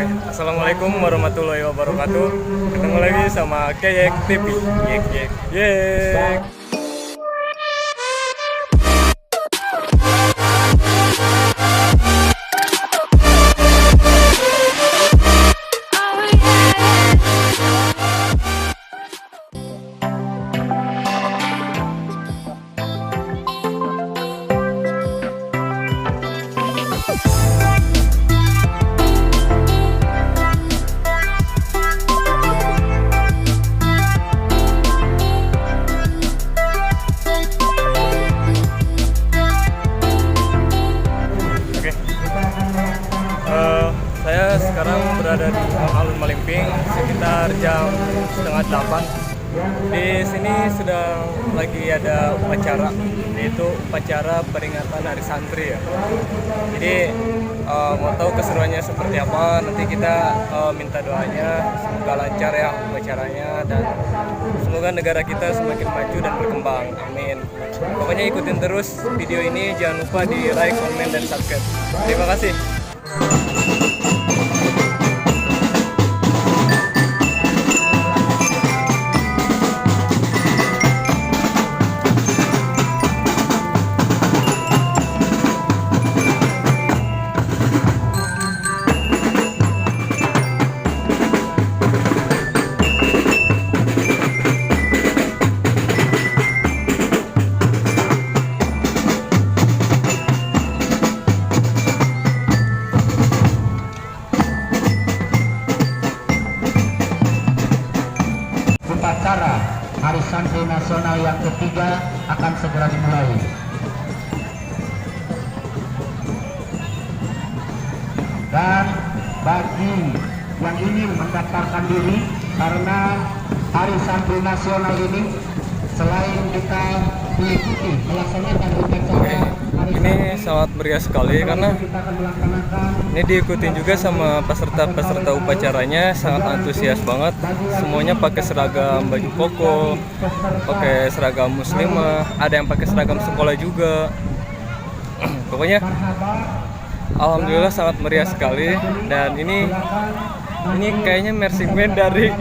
Assalamualaikum warahmatullahi wabarakatuh. Ketemu lagi sama Keyek TV. Yek yek yek. Saya sekarang berada di alun-alun Malimping sekitar jam setengah 8. Di sini sedang lagi ada upacara, yaitu upacara peringatan Hari Santri ya. Jadi mau tahu keseruannya seperti apa, nanti kita minta doanya semoga lancar ya upacaranya dan semoga negara kita semakin maju dan berkembang. Amin. Pokoknya ikutin terus video ini, jangan lupa di like, komen, dan subscribe. Terima kasih. Upacara Hari Santri Nasional yang ketiga akan segera dimulai. Dan bagi yang ingin mendaftarkan diri, karena Hari Santri Nasional ini selain kita mengikuti melaksanakan upacara ini sangat meriah sekali karena ini diikutin juga sama peserta-peserta upacaranya, sangat antusias banget. Semuanya pakai seragam baju koko, pakai seragam muslimah, ada yang pakai seragam sekolah juga. Pokoknya alhamdulillah sangat meriah sekali. Dan ini kayaknya marching band dari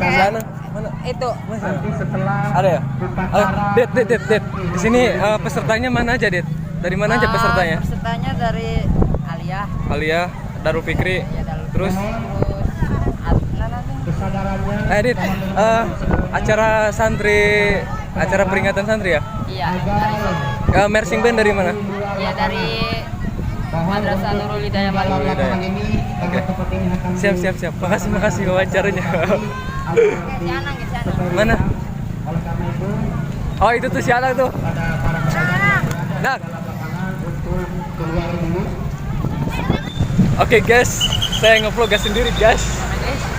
sana. Mana? Itu. Ada ya? Det. Di sini pesertanya mana aja, Det? Dari mana aja pesertanya? Pesertanya dari Alia, Darul Fikri. Ya, Terus Adnan. Dit, acara peringatan santri ya? Iya, dari Marching band dari mana? ya dari Madrasah Nurul Hidayah Malimping. Oke. Siap. Makasih wawancaranya. Mana? Oh, itu tuh si Anak tuh. Nah. Oke guys, saya ngevlog sendiri guys.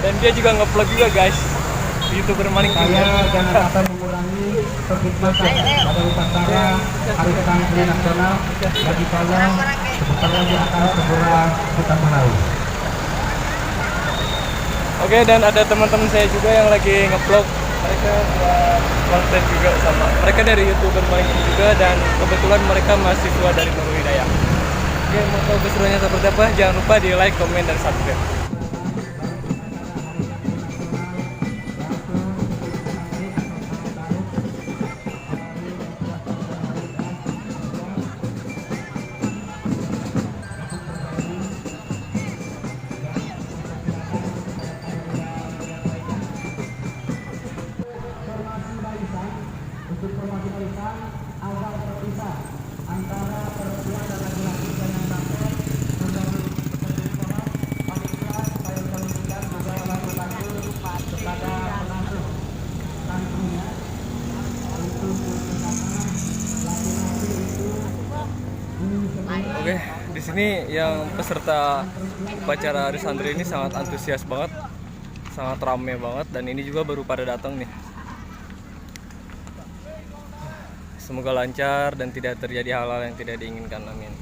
Dan dia juga ngevlog juga guys. YouTuber Malimping. Jangan sampai mengurangi kekhidmatan pada upacara Hari Santri Nasional. Bagi kalian sebentar lagi akan segera kita mulai. Oke, dan ada teman-teman saya juga yang lagi ngevlog. Mereka buat konten juga sama. Mereka dari YouTuber Malimping juga, dan kebetulan mereka mahasiswa dari Nurul Hidayah. Oke, mau tahu keseruannya seperti apa? Jangan lupa di like, komen, dan subscribe. Untuk formasi barisan agar terpisah antara perempuan dan laki-laki yang dapat panitia supaya menunjukkan juga laki-laki kepada pengasuh santrinya untuk laki-laki itu. Oke, di sini yang peserta upacara Hari Santri ini sangat antusias banget, sangat rame banget, dan ini juga baru pada datang nih. Semoga lancar dan tidak terjadi hal-hal yang tidak diinginkan. Amin.